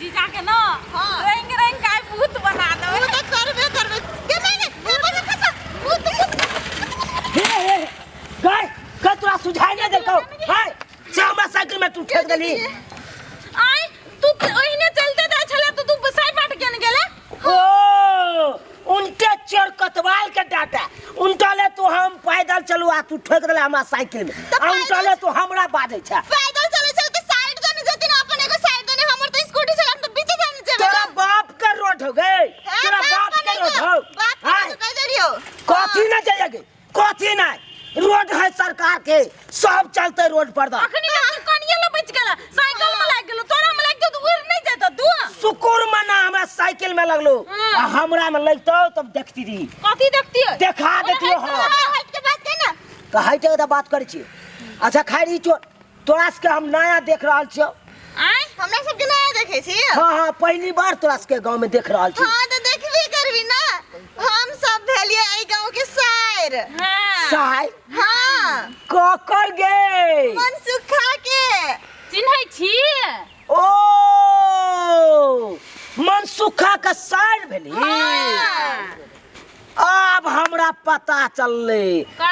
जीजा के ना रंग रंग का भूत बना दो। वो तो करबे के नहीं बड़ा फसा भूत हे गाय का तोरा सुझाई नहीं देलको हाय सामा साइकिल में तू ठेक देली आई तू ओहिने चलते जा छले तो तू साइड बाट केन गेले। ओ उनके चोर कतवाल के डाटा उनटाले तो हम पैदल चलू आ तू ठेक देले हमरा साइकिल में आ उनटाले तो हमरा बाजे छ पैदल चले के साइड देने जति ना अपन एगो साइड देने हमर तो स्कूटी चला तो पीछे जाने चले तेरा बाप का रोड हो गए तेरा बाप का रोड हो बाप कह दे रही हो कथी ना जाएगे कथी ना रोड है सरकार के सब चलते रोड पर दा अखनी कनिया लो बच गेला साइकिल में लाग गेलो तोरा में लाग तो उड़ नहीं जाता तू शुक्र मना हमरा साइकिल में लगलो आ हमरा में लगतो तब देखती रही कथी देखती है देखा देतियो हां हट के बात कर ना कहे के त बात करै छी अच्छा खैरी तोरा से हम नया देख रहल छियो आय हमरा सब के नया देखे छी हां पहली बार तोरा से गांव में देख रहल छी हां तो देखबे करबी ना हम सब भेलिए ए गांव के शायर हां साई हां कोकर गे मन सुखा के चिन्है छी ओ मनसुखा का शायर भेली अब हमरा पता चलले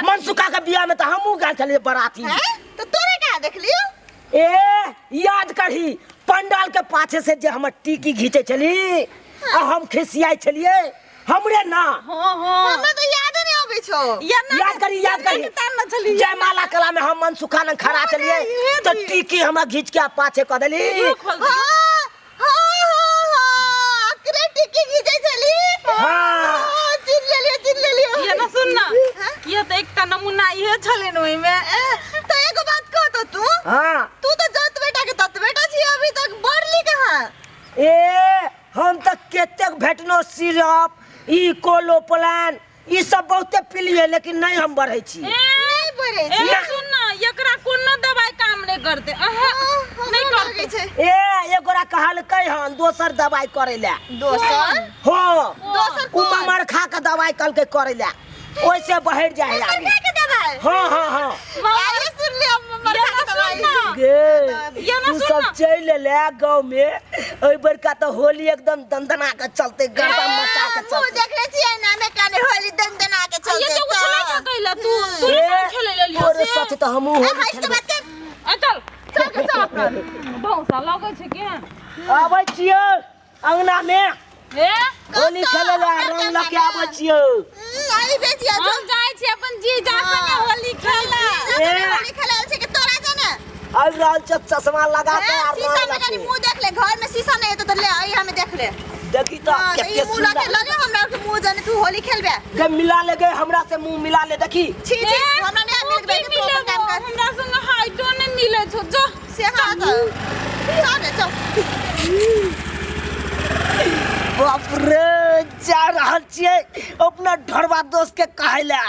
मनसुखा के बियाह में तो हमहू गए छलिए बराती तो तोरे का देख लियो ए याद करही पंडाल के पाछे से जे हम टीकी घीचे छली आ हम खिसियाई छलिए हमरे ना हां हां हमरा तो याद नहीं आबै छो याद करी जय माला कला में हम मनसुखा न खड़ा चलिए तो टीकी हम घीच के पाछे क देली हां अकरे टिकी घीचे चली हां चिन ले लियो ये ना सुन ना ये तो एकटा नमूना ये छले नोई में तो एगो बात कह तो तू हां तू तो जत बेटा के तत बेटा छी अभी तक बढ़ली कहां ए हम तक केतेक भेटनो सिरप ई कोलोप्लान ई सब बहुते पिलिए लेकिन नहीं हम बढ़ै छी नहीं बढ़े छी ए सुन ना एकरा कोनो दवाई काम नहीं करते नहीं करते छे ए एगोरा कहल कई हन दोसर दवाई करे ले दोसर हो दोसर उमा मरखा के दवाई कल के करे ले ओइसे बहर जाए लागी मरखा के दवाई हां अरे सुन ले मरखा के दवाई गे ये ना तू सुन सब ना। चल ले गांव में ओइ बार का तो होली एकदम दंदना के चलते गरबा मचा के तू चलते देख ले छी ना में काने होली दंदना के चलते ये तो उछला छकैला तू तू खेले ले लियो तोरे सच तो हमहू होली हट के खेलबे बात कर चल चल अपना भौसा लगे छै के आबै छियै अंगना में ए होली खेले ले रंग लके आबै छियै आई बेटिया हम जाय छी अपन जीजा संगे होली खेला होली खेलाल छै के तोरा जाने अब रहल छ चश्मा लगा के आ शीशा में कनी मुंह देख ले घर में शीशा नहीं है तो ले आई हमें देख ले देखी तो ये केते मुंह लगे सुंदर लगे हमरा के मुंह जाने तू होली खेलबे गे मिला ले गे हमरा से मुंह मिला ले देखी छी हमरा नहीं मिल गए तो अपन काम कर हमरा संगे हाइटो नहीं मिले छो जो से हां तो चल बाप रे जा रहल छियै अपना ढरवा दोस्त के कहै ले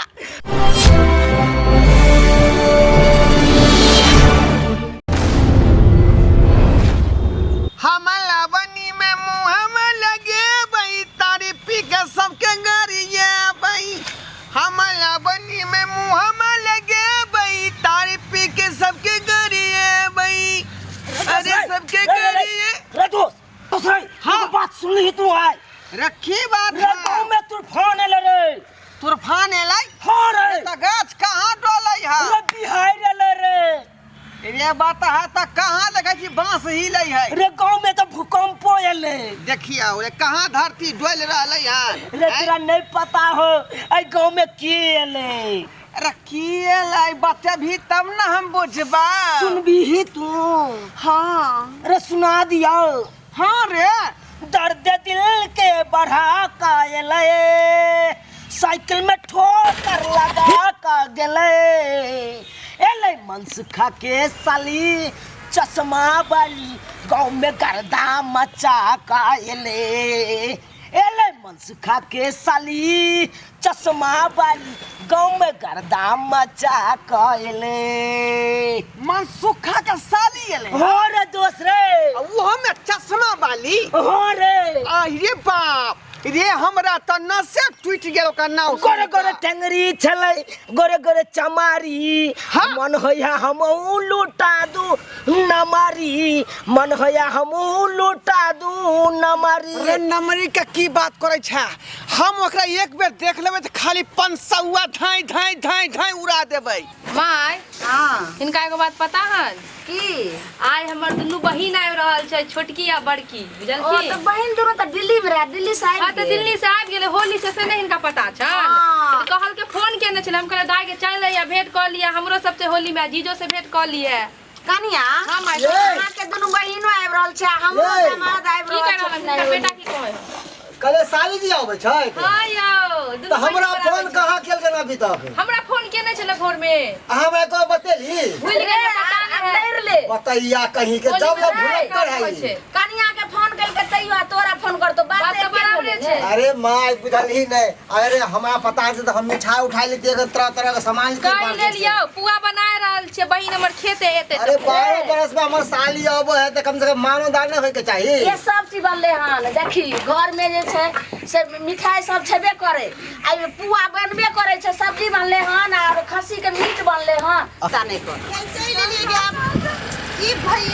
हमला बनी में मुंह में लगे भाई तारीफी के सबके गरिए भाई हमला बनी में मुंह में लगे भाई तारीफी के सबके गरिए भाई अरे सबके गरिए रे दोस्त सही हाँ बात सुन ली तू आय रखी बात रे गांव में तूफान एले रे तूफान एलै हां रे त गाछ कहां डोलै है रे बिहार एले रे ये बात है त कहां लगे छी बांस हिलै है रे गांव में तो भूकंपो एले देखिया रे कहां धरती डोल रहलै है रे तेरा नहीं पता हो ए गांव में के एले अरे की एलै बतेभी तब ना हम बुझबा सुनबी ही तू हाँ रे सुना दियो हाँ रे दर्द दिल के बढ़ा का एले साइकिल में ठोकर लगा का गेले एले मनसुखा के साली चश्मा वाली गांव में गर्दा मचा का एले एले मनसुखा के साली चश्मा वाली गांव में गर्दा मचा का एले मनसुखा के साली एले हो रे दोस्त रे वो में चश्मा वाली हो रे अरे बाप रे हमरा त नसे टूट गेल ओकर नाव गोरे गोरे टेंगरी छलै गोरे गोरे चमारी मन होया हम लुटा दू नमारी मन होया हम लुटा दू नमारी रे नमरी के की बात करे छै हम ओकरा एक बेर देख लेबै त खाली 500 धाई धाई धाई धाई उड़ा देबै माय हां इनका एगो बात पता हन की आइ हमर दुनू बहिन आबि रहल छै छोटकी आ बड़की बुझल ओ की तो बहन दोनों तो दिल्ली में रह दिल्ली से हां तो दिल्ली से आबि गेलै होली से नहीं इनका पता छन हाँ। तो कहल के फोन केने छलै हम कहले दाई के चल या भेंट क लिया हमरो सब से होली में जीजो से भेंट क लिए कनिया हां माय अहाँ के दोनों बहिनो आबि रहल छै हमरो दामाद आबि की रहल कर छै रहल बेटा की कहै कले साली जी आवे छै हां यौ तो हमरा फोन कहाँ केल जना अभी तक हमरा फोन केने छलै भोर में हमरा तो बतेली भूल गेलै पता नहीं ले बतैया कहीं के जब वो भुलक्कर है कनिया के फोन कल के तैयो तोरा फोन कर तो बात तो बराबरे छै अरे माँ बुझल ही नहीं अरे हमरा पता है तो हम मिठाई उठाई लेते अगर तरह तरह का सामान लेते कहि ले लियो पुआ बनाए रहल छै बहिन हमर खेते एते अरे 12 बरस में हमर साली आबो है तो कम से कम मानोदार न होय के चाहिए ये सब चीज बनले हन देखी घर में जे छै से मिठाई सब छेबे करे आ पुआ बनबे करे छै सब्जी बनले हन और खस्सी के मीट बनले हन पता नहीं कर चल लेलिए आप की भाई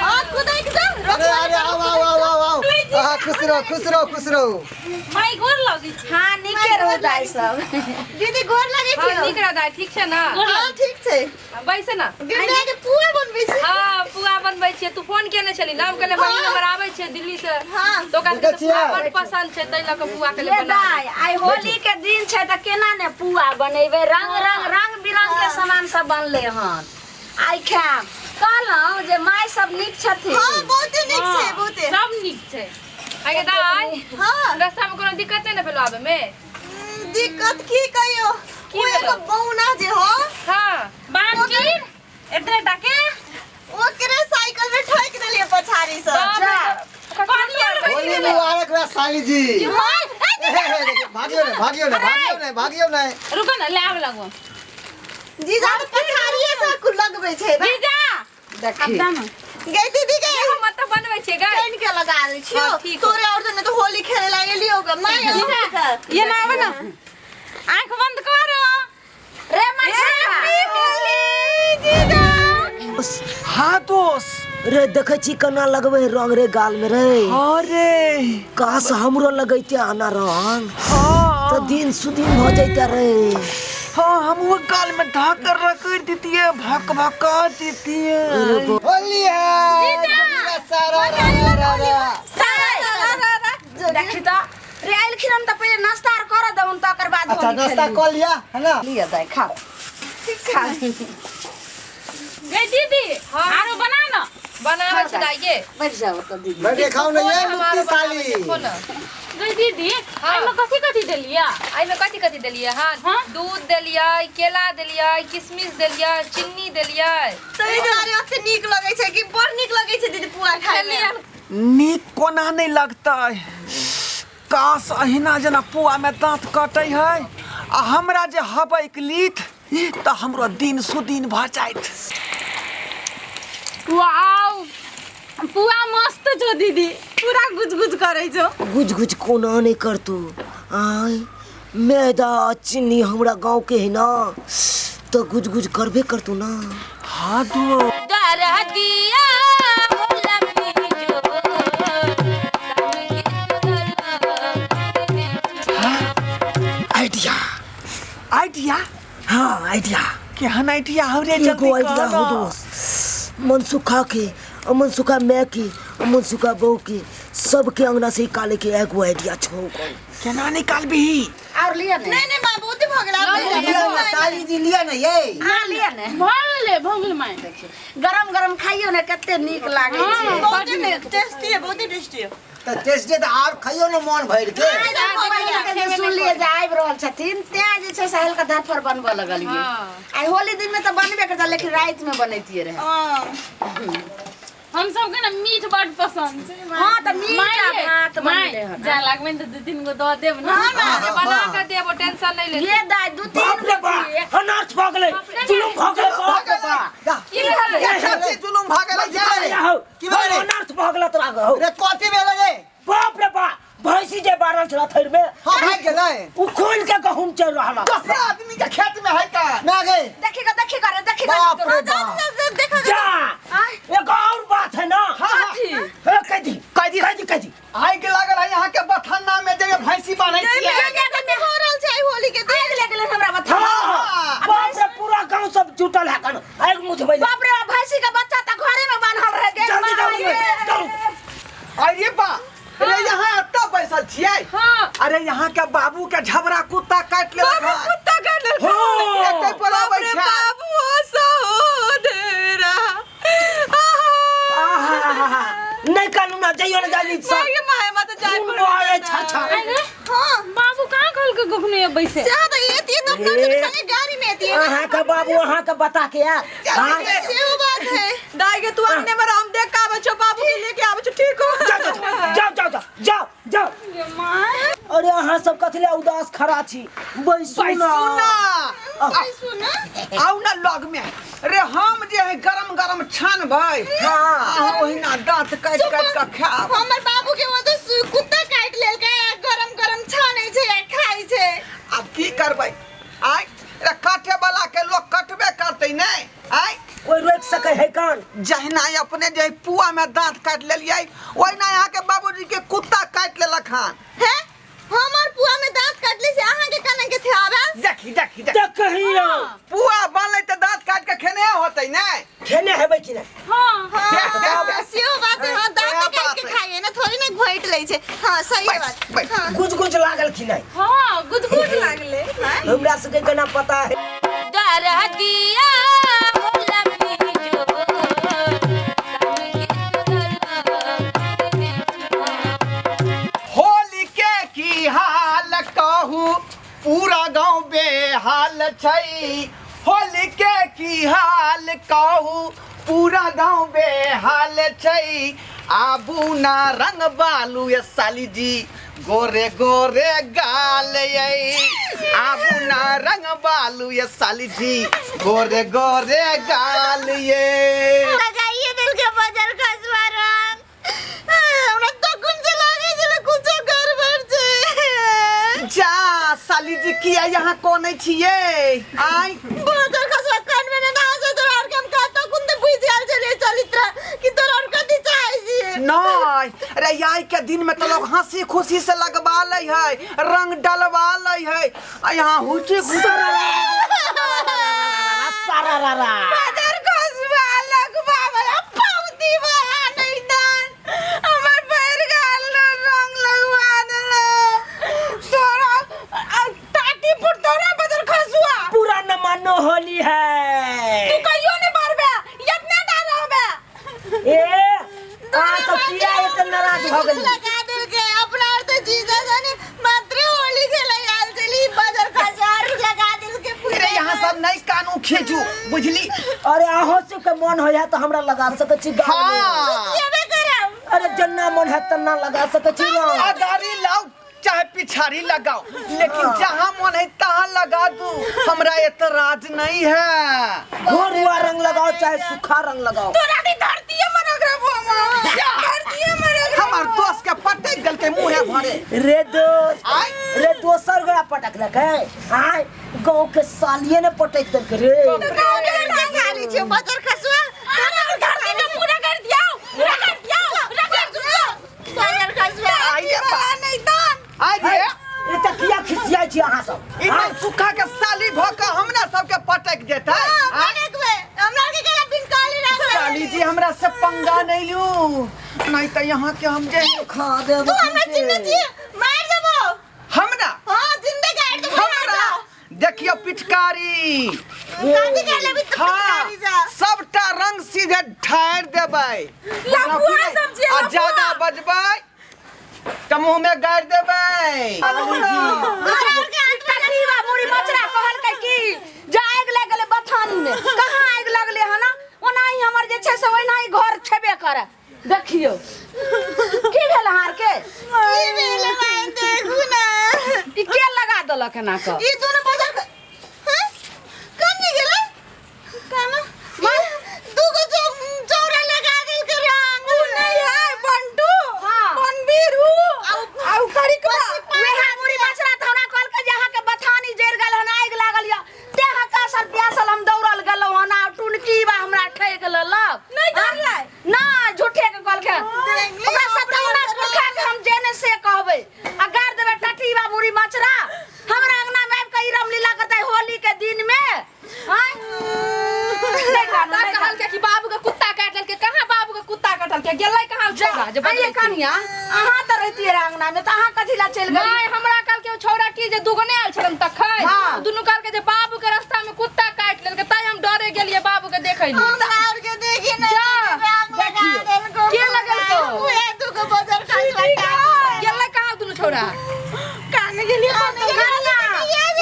हां खुद एकदम अरे अरे आओ आओ आओ आओ आओ हां खुश रहो माई गोर लगी छै हां निके रहो दाई सब दीदी गोर लगे हां नीक रह दाई ठीक छै ना हां ठीक छै बैसे ना दीदी के पुआ बनबै छै हां पुआ बनबै छियै तू फोन केने छली नाम कहले बहिन हमर आबै छै दिल्ली से हां तो कहले पुआ बड़ पसंद छै तै ल के पुआ के ले बना दाई आई होली के दिन छै त केना ने पुआ बनेबै रंग बिरंग के सामान सब बनले हन आई खाम कहलहुं जे माय सब नीक छथिन हां बहुत नीक छै बहुत सब नीक छै आगे दाई हां रास्ता में कोनो दिक्कत नहीं ना भेलो आबे में दिक्कत की कहियो की एगो बौना जे हो हां बाकी एतने टाके ओकरे साइकिल में ठोक देलिए पछाड़ी से होली मुबारक रे साली जी भागियो ने रुको ना ले आब लगो जीजा पछाड़िए से कुल लगबै छै जीजा देखी गई दीदी के मत बनबै छै गा पेन के लगा दै छियो हाँ, ठीक तोरे और जने तो होली खेले लागे लियो ग माय ये ना आवे ना आंख बंद करो रे होली जीजा हां दोस्त रे देखे छी केना लगबे रंग रे गाल में रे अरे काश हमरो लगैते आना रंग हां तो दिन सुदिन हो जैते रे हाँ हम वो गाल में ढाकर रख देती है भक भका देती है होली है सारा देखी त रे आइल खिरम त पहिले नाश्ता कर दउन तकर बाद अच्छा नाश्ता कर लिया है ना लिया दाई खाओ खा गे दीदी आरो बना ना बनावे छै दाइए बैठ जाओ त दीदी मैं देखाऊं नहीं है मुक्ति साली गे दीदी आइमे कथि देलिया आइमे कथि देलिया हां दूध देलिया केला देलिया किशमिश देलिया चीनी देलिया सही दुआरे ओते नीक लगै छै कि बड़ नीक लगै छै दीदी पुआ खाय में नीक कोना नहीं लगता है काश अहिना जना पुआ में दांत कटै है आ हमरा जे हबै लीथ त हमरो दिन सुदिन भ जाइत वाओ पुआ मस्त छौ दीदी पूरा गुजगुज करै छौ गुज कोना नहीं करतू आय मैदा चीनी हमरा गांव के है ना तो गुज करबे करतू ना हां दो दर दिया आइडिया हाँ आइडिया केहन आइडिया हमरे एगो जल्दी आइडिया हो कहना दोस्त मनसुखा के मनसुखा मैं की मनसुखा बहू की सबके अंगना से निकाले के एगो आइडिया छौ केना निकालबी और लिया नहीं मां बहुत भ गेला साली जी लिया ना ये हां लिया ने भोगल माय गरम खाइयो ने कते नीक लागे छै बहुत टेस्टी है बहुत टेस्टी है तो टेस्टी तो आप खाइयो ना मन भर के सुन लिए जे आबि रहल छथिन त्या जे छै साहिल का धर पर बनबे लगलिए आई होली दिन में तो बनबे करता लेकिन रात में बनैतिए रहे हम सब के ना मीठ बड़ पसंद छै हां त मीठ भात बनले हन जा लागबे त 2-3 गो द देब ना बना के देब टेंशन नहीं ले ये दाई 2-3 गो अनाथ भगले जुलुम भगले बाप रे बाप की भेल जुलुम भागले जा रे की अनाथ भगला तोरा गो रे कथि भेले रे है उ खोल के गहूम चल रहला दूसरा आदमी के खेत में है का ना गए देखी बाप रे बाप। देखो जा एक और बात है ना हाँ कदी आई के लागल है यहाँ के बथन्ना में जगह भैंसी बांधे छियै होली के देख ले गेले हमरा बता बाप रे पूरा गांव सब जुटल है कन एक मुठ भइल बाप रे भैंसी का बच्चा त घरे में बांधल रह गेल चल अरे बा अरे यहाँ अत्ता बैसल छियै हाँ अरे यहाँ के बाबू के झबरा कुत्ता काट ले कुत्ता काट ले एते पर आबै छै बाबू सहोदरा नहीं कानू ना जाइयो ना जाली सब ये माय मत जाय मारे छाछा अरे हां बाबू कहां खोल के गखने बैसे ज्यादा ये तीन डॉक्टर संगे गाड़ी में थी अहाँ का बाबू अहाँ का बता के यार हां सेव बात है दाई के तू आने में हम देख का बच्चो बाबू के लेके आवे छो ठीक हो जाओ ये माय अरे अहाँ सब कथले उदास खड़ा छी बैसुना सुना आउ ना लग में अरे हम जे है गरम गरम छान भाई हां ओही ना दांत काट काट के खा हमर बाबू के वो तो कुत्ता काट लेल के गरम गरम छानै छै खाइ छै अब की करबै आइ रे काटे वाला के लोग कटबे करतै नहीं आइ कोई रोक सके है कान जहिना अपने जे पुआ में दांत काट लेलियै ओहिना यहाँ के बाबूजी के कुत्ता काट लेलक हन है हमर पुआ में दांत काटले से अहाँ के कने के थे आबे देखी देख कहियो पुआ बनले त दांत काट के खेने होतै नहीं खेने हेबै कि नहीं हां सेव बात है दांत काट के खाइए ना थोड़ी ना घोइट लै छै हां सही बात हां गुज लागल कि नहीं हां गुदगुद लागले हमरा सबके केना पता है डर दिया होली के की हाल कहू पूरा गांव बेहाल छै होली के की हाल कहू पूरा गांव बेहाल छै आबू ना रंग बालू ये साली जी गोरे गोरे गाल ये आबू ना रंग बालू ये साली जी गोरे गोरे गाल ये लगाइए दिल के बजर खसवा रंग हमरा तो कुन से लागे जे कुछ गड़बड़ छै जा साली जी किया यहाँ कोने छिए आई बजर खसवा कान में ना से तोर और हम का तो कुन बुझ जाल चले चलित्र कि तोर और कथि चाहि छी नहीं अरे आई के दिन में तो लोग हंसी खुशी से लगवा ले है रंग डलवा ले है यहाँ हुची सारा बजर खसवा लगवा वाला पौती वाला नहीं दान हमर पैर गाल रंग लगवा देलो तोरा टाटी पुट तोरा बजर खसवा पूरा न मानो होली है तू कहियो ने मारबे इतना डर होबे ए आ तो किया इतना नाराज हो गई लगा दिल के अपना तो जीजा जाने मात्र होली खेला आल चली बजर खसार लगा दिल के पूरे यहाँ सब नहीं कानू खींचू बुझली अरे आहो से के मन होया तो हमरा लगा सके छी गाल में हाँ येबे करब अरे जन्ना मन है तना लगा सके छी ना अगारी लाओ चाहे पिछाड़ी लगाओ लेकिन जहाँ मन है तहाँ लगा दू हमरा एतराज नहीं है घोर हुआ रंग लगाओ चाहे सूखा रंग लगाओ तोरा दी धरती है मनोग्रा बोमा धरती है मनोग्रा हमार दोस्त के पटक गल के मुँहे भरे रे दोसर गोरा पटक लके आय गांव के सालिए ने पटक दल के रे गांव के साली छे बजर खसवा अरे धरती में पूरा कर दिया बजर खसवा आइए वाला नहीं दान आई रे ए त किया खिसिया छी अहाँ सब इतना सुखा के साली भोका हमरा सबके पटक देता देखबे हमरा के केला बिन काली रख साली जी हमरा से पंगा नहीं लू नहीं तो यहाँ के हम जे खा दे तू हमरा चिन्ह छी मार देबो हमरा हां जिंदे गाड़ देबो हमरा देखियो पिचकारी शादी कर लेबी तो पिचकारी जा सबटा रंग सीधे ठार देबै लपुआ सब्जी आ ज्यादा बजबै त मुंह में गाड़ देबै घर के तकरीबा मुड़ी मचरा कहल के की जाग लगले बथानी में कहां आग लगले ह ना ओनाही हमर जे छै से ओनाही घर छेबे करे देखियो की भेल हार के की भेल माय देखू ना ई के लगा देलक ना क ई दोनों बजर हैं कनी गेलै काना दूगो चौरा लगा देल के रंग नहीं है बंटू हां बनबीर हूं आउ करी को वे हा मुड़ी मछरा थौना कॉल ओकरा सतौना पुरखा के हम जेने से कहबै आ गाड़ देबे टटीबा मुरी मचरा हमरा अंगना में आबि के ई रामलीला करतै होली के दिन में हां नहीं कहल के कि बाबू के कुत्ता काट लेलके कहां बाबू के कुत्ता काटल के गेलै कहां छोड़ा जे ये कनिया अहाँ त रहतिए अंगना में त अहाँ कथि ला चल गेल नहीं हमरा कल के छोड़ा की जे दुगने आयल छलन तखै दुनु कल के जे बाबू के रास्ता में कुत्ता काट लेलके ताई हम डरे गेलिए बाबू के देखै नहीं और के देखी नहीं के लगल तो उहे दुगो बजर खाई लटा गेलै कहां दुनु छोड़ा काने गेलिए कनिया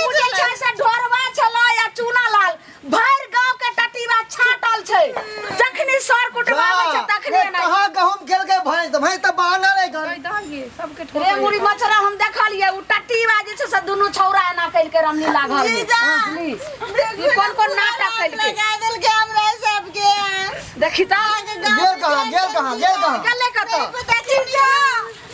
उजे छै से ढोरवा छला या चूना लाल भर गांव के टटीबा छाटल छै जखनी सर कुटबावे छै तखनी नहीं कहां गहूम खेल के भैंस त बहाना रे गन दागी सबके रे ठोकर मुड़ी मचरा हम देखलिए उ टटीबा जे छै से दुनु छौरा एना कइल के रामलीला घर में बुझली ई कोन नाटक कइल के लगा देल के हमरा सबके देखि त गेल कहां गले कतो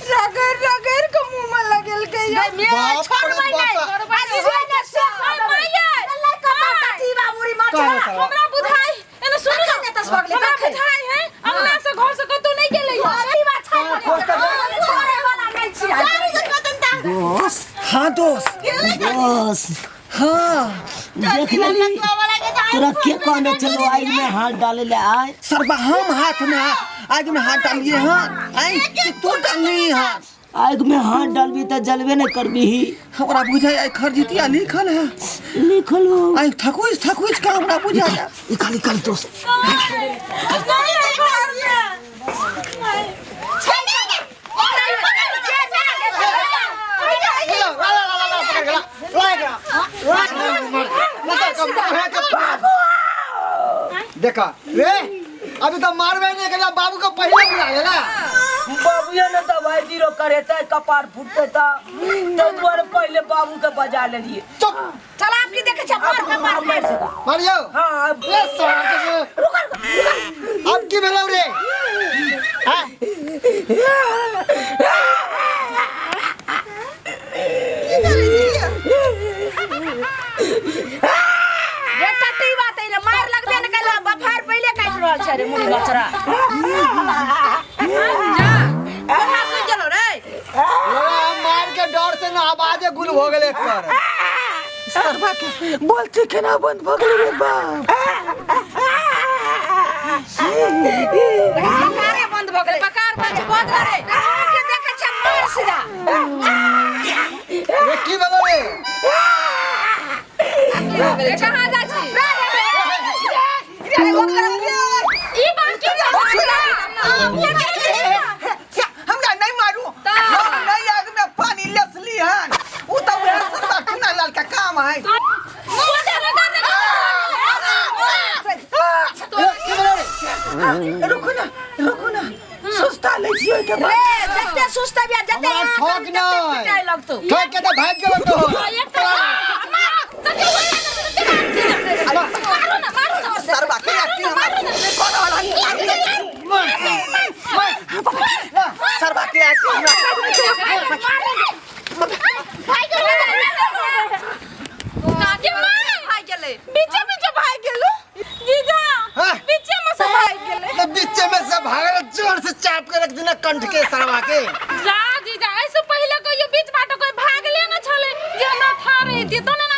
रगड़ रगड़ के मुंह में लगल के ये मैं छोड़बै नहीं आज होने से माये गले कतो टटीबा मुड़ी मचरा हमरा बुझाई एने सुनु ने तस बगले हमरा बुझाई है अंगना से घर से कतो नहीं गेलै टटीबा छोड़े वाला नहीं छी सारी से कतन ता दोस्त हाँ देख लेली तोरा के कहने चलो आग में हाथ डाले ले आए सरबा हम हाथ में आग में हाथ डालिए हाँ आई कि तू डालनी हाथ आग में हाथ डालबी तो जलबे न करबी हमरा बुझाई आई खरजितिया लिखल है लिखल हो आई थकुइस का हमरा बुझाया निकाल दोस्त देखा रे अभी तो मारबे नहीं केला बाबू को पहले बुला लेला बाबूया ने दवाई दिरो करे त कपार फूटते त द्वारे पहले बाबू के बजा लेलिए चुप चल आपकी देखे छपार के मार मारियो हां ये सारा अब की भेलौ रे हां ये टट्टी बात है मार लगबे न कला बफार पहले काट रहल छै रे मुड़ी बचरा जा कहां से गेलो रे मार के डर से ना आवाजे गुल हो गेले कर सरबा के बोलते केना बंद भ गेल रे बाप बकारे बंद भ गेले बकार बंद रे के देखे छ मार सीधा ये की भेलौ रे कहां जा छी ई बात की हमरा नहीं मारू हम नहीं आग में पानी लेसली हन उ त वह सरबा खुना लाल का काम है रुको ना सुस्ता ले छियो के रे जते सुस्ता बिया जते हमरा ठोक नहीं पिटाई लगतो ठोक के तो भाग गेलो तो सरबा के कौन वाला सरबा के बीचे में से भागल जोर से चाप के रख देना कंठ के सरवा के जा जीजा ऐसे पहले कोई बीच बाटो कोई भाग ले ना छले जे ना था रही थी तो ना